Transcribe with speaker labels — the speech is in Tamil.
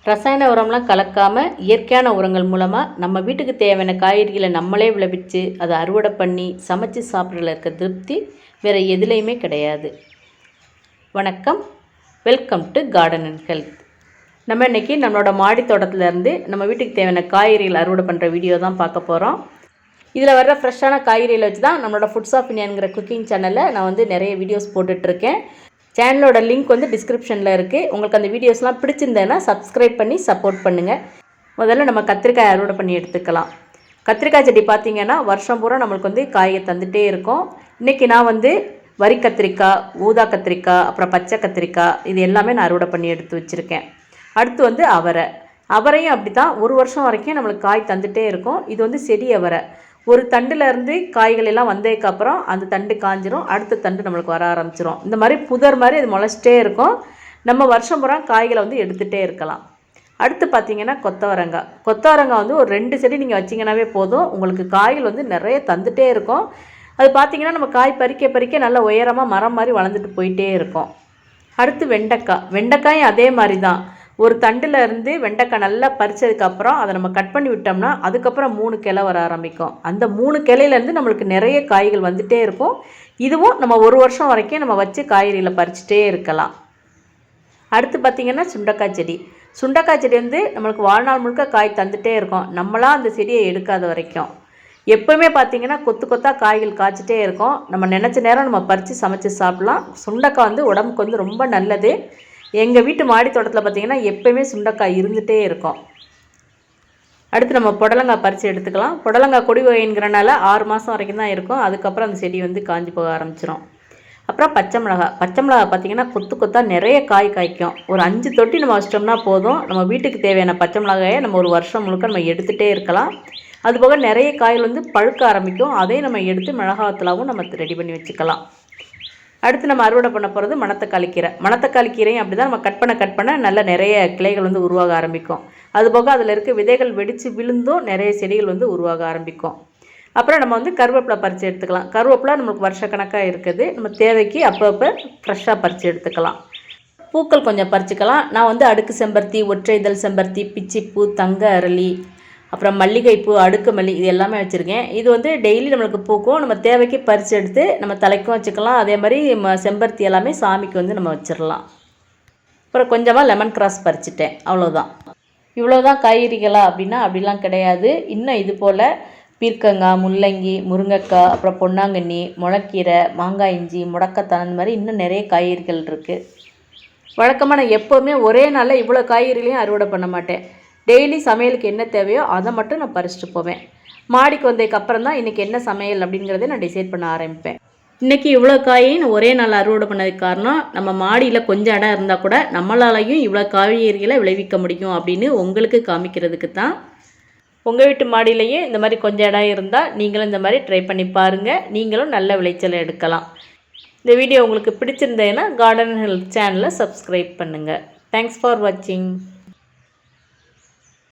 Speaker 1: ரசாயன உரம்லாம் கலக்காமல் இயற்கையான உரங்கள் மூலமாக நம்ம வீட்டுக்கு தேவையான காய்கறிகளை நம்மளே விளைவிச்சு அதை அறுவடை பண்ணி சமைச்சு சாப்பிட்றதுல இருக்க திருப்தி வேறு எதுலேயுமே கிடையாது. வணக்கம், welcome to garden and health. நம்ம இன்றைக்கி நம்மளோட மாடி தோட்டத்துலேருந்து நம்ம வீட்டுக்கு தேவையான காய்கறிகள் அறுவடை பண்ணுற வீடியோ தான் பார்க்க போகிறோம். இதில் வர்ற ஃப்ரெஷ்ஷான காய்கறிகளை வச்சு தான் நம்மளோட ஃபுட்ஸ் ஆஃப் இந்தியாங்கிற குக்கிங் சேனலில் நான் நிறைய வீடியோஸ் போட்டுட்ருக்கேன். சேனலோட லிங்க் டிஸ்கிரிப்ஷனில் இருக்குது. உங்களுக்கு அந்த வீடியோஸ்லாம் பிடிச்சிருந்தேன்னா சப்ஸ்கிரைப் பண்ணி சப்போர்ட் பண்ணுங்கள். முதல்ல நம்ம கத்திரிக்காய் அறுவடை பண்ணி எடுத்துக்கலாம். கத்திரிக்காய் செடி பார்த்திங்கன்னா வருஷம் பூரா நம்மளுக்கு காயை தந்துகிட்டே இருக்கும். இன்றைக்கி நான் வரி கத்திரிக்காய், ஊதா கத்திரிக்காய், அப்புறம் பச்சை கத்திரிக்காய் இது எல்லாமே நான் அறுவடை பண்ணி எடுத்து வச்சுருக்கேன். அடுத்து அவரையும் அப்படி தான் ஒரு வருஷம் வரைக்கும் நம்மளுக்கு காய் தந்துகிட்டே இருக்கும். இது செடி அவரை. ஒரு தண்டுலேருந்து காய்கள் எல்லாம் வந்ததுக்கப்புறம் அந்த தண்டு காஞ்சிரும், அடுத்த தண்டு நம்மளுக்கு வர ஆரம்பிச்சிடும். இந்த மாதிரி புதர் மாதிரி அது முளைச்சிட்டே இருக்கும். நம்ம வருஷம் பூரா காய்களை எடுத்துகிட்டே இருக்கலாம். அடுத்து பார்த்திங்கன்னா கொத்தவரங்காய் ஒரு 2 செடி நீங்கள் வச்சிங்கன்னாவே போதும். உங்களுக்கு காய்கள் நிறைய தந்துகிட்டே இருக்கும். அது பார்த்திங்கன்னா நம்ம காய் பறிக்க நல்ல உயரமாக மரம் மாதிரி வளர்ந்துட்டு போயிட்டே இருக்கும். அடுத்து வெண்டைக்காயும் அதே மாதிரி தான். ஒரு தண்டில் இருந்து வெண்டைக்காய் நல்லா பறித்ததுக்கப்புறம் அதை நம்ம கட் பண்ணி விட்டோம்னா அதுக்கப்புறம் 3 கிளை வர ஆரம்பிக்கும். அந்த 3 கிளையிலேருந்து நம்மளுக்கு நிறைய காய்கள் வந்துகிட்டே இருக்கும். இதுவும் நம்ம ஒரு வருஷம் வரைக்கும் நம்ம வச்சு காய்கறியில் பறிச்சுட்டே இருக்கலாம். அடுத்து பார்த்திங்கன்னா சுண்டைக்காய் செடி நம்மளுக்கு வாழ்நாள் முழுக்க காய் தந்துகிட்டே இருக்கும், நம்மளாம் அந்த செடியை எடுக்காத வரைக்கும். எப்போவுமே பார்த்திங்கன்னா கொத்தாக காய்கள் காய்ச்சிட்டே இருக்கும். நம்ம நினச்ச நேரம் நம்ம பறித்து சமைச்சு சாப்பிட்லாம். சுண்டைக்காய் உடம்புக்கு ரொம்ப நல்லது. எங்கள் வீட்டு மாடி தோட்டத்தில் பார்த்திங்கன்னா எப்போயுமே சுண்டைக்காய் இருந்துகிட்டே இருக்கும். அடுத்து நம்ம புடலங்காய் பறித்து எடுத்துக்கலாம். புடலங்காய் கொடி வகைங்கிறனால 6 மாதம் வரைக்கும் தான் இருக்கும். அதுக்கப்புறம் அந்த செடி காஞ்சி போக ஆரம்பிச்சிடும். அப்புறம் பச்சை மிளகாய் பார்த்திங்கன்னா கொத்தாக நிறைய காய் காய்க்கும். ஒரு 5 தொட்டி நம்ம வச்சிட்டோம்னா போதும். நம்ம வீட்டுக்கு தேவையான பச்சை மிளகாயை நம்ம ஒரு வருஷம் முழுக்க நம்ம எடுத்துகிட்டே இருக்கலாம். அதுபோக நிறைய காய்கள் பழுக்க ஆரம்பிக்கும். அதையும் நம்ம எடுத்து மிளகாத்தலாவும் நம்ம ரெடி பண்ணி வச்சுக்கலாம். அடுத்து நம்ம அறுவடை பண்ண போகிறது மணத்தக்காளி கீரையும் அப்படி தான். நம்ம கட் பண்ண நல்ல நிறைய கிளைகள் உருவாக ஆரம்பிக்கும். அதுபோக அதில் இருக்க விதைகள் வெடித்து விழுந்தும் நிறைய செடிகள் உருவாக ஆரம்பிக்கும். அப்புறம் நம்ம கருவேப்பிலை பறித்து எடுத்துக்கலாம். கருவேப்பிலை நம்மளுக்கு வருஷக்கணக்காக இருக்குது. நம்ம தேவைக்கு அப்பப்போ ஃப்ரெஷ்ஷாக பறித்து எடுத்துக்கலாம். பூக்கள் கொஞ்சம் பறிச்சுக்கலாம். நான் அடுக்கு செம்பருத்தி, ஒற்றை இதழ் செம்பருத்தி, பிச்சிப்பூ, தங்க அரளி, அப்புறம் மல்லிகைப்பூ, அடுக்கு மல்லி இது எல்லாமே வச்சுருக்கேன். இது டெய்லி நம்மளுக்கு பூக்கும். நம்ம தேவைக்கு பறித்து எடுத்து நம்ம தலைக்கும் வச்சுக்கலாம். அதே மாதிரி செம்பருத்தி எல்லாமே சாமிக்கு நம்ம வச்சிடலாம். அப்புறம் கொஞ்சமாக லெமன் கிராஸ் பறிச்சிட்டேன், அவ்வளோதான். இவ்வளோதான் காய்கறிகளா அப்படின்னா அப்படிலாம் கிடையாது. இன்னும் இது போல் பீர்க்கங்காய், முள்ளங்கி, முருங்கைக்காய், அப்புறம் பொன்னாங்கண்ணி, முளைக்கீரை, மாங்காய் இஞ்சி, முடக்கத்தான், அந்த மாதிரி இன்னும் நிறைய காய்கறிகள் இருக்குது. வழக்கமாக நான் எப்போவுமே ஒரே நாளில் இவ்வளோ காய்கறிகளையும் அறுவடை பண்ண மாட்டேன். டெய்லி சமையலுக்கு என்ன தேவையோ அதை மட்டும் நான் பறிச்சுட்டு போவேன். மாடிக்கு வந்ததுக்கப்புறம் தான் இன்றைக்கி என்ன சமையல் அப்படிங்கிறத நான் டிசைட் பண்ண ஆரம்பிப்பேன். இன்றைக்கி இவ்வளோ காயும் ஒரே நாள் அறுவடை பண்ணதுக்கு காரணம், நம்ம மாடியில் கொஞ்சம் இடம் இருந்தால் கூட நம்மளாலையும் இவ்வளோ காய்கறிகளை விளைவிக்க முடியும் அப்படின்னு உங்களுக்கு காமிக்கிறதுக்கு தான். உங்கள் வீட்டு மாடியிலையே இந்த மாதிரி கொஞ்சம் இடம் இருந்தால் நீங்களும் இந்த மாதிரி ட்ரை பண்ணி பாருங்கள். நீங்களும் நல்ல விளைச்சலை எடுக்கலாம். இந்த வீடியோ உங்களுக்கு பிடிச்சிருந்தேன்னா கார்டன் ஹெல்த் சேனலை சப்ஸ்கிரைப் பண்ணுங்கள். தேங்க்ஸ் ஃபார் வாட்சிங்.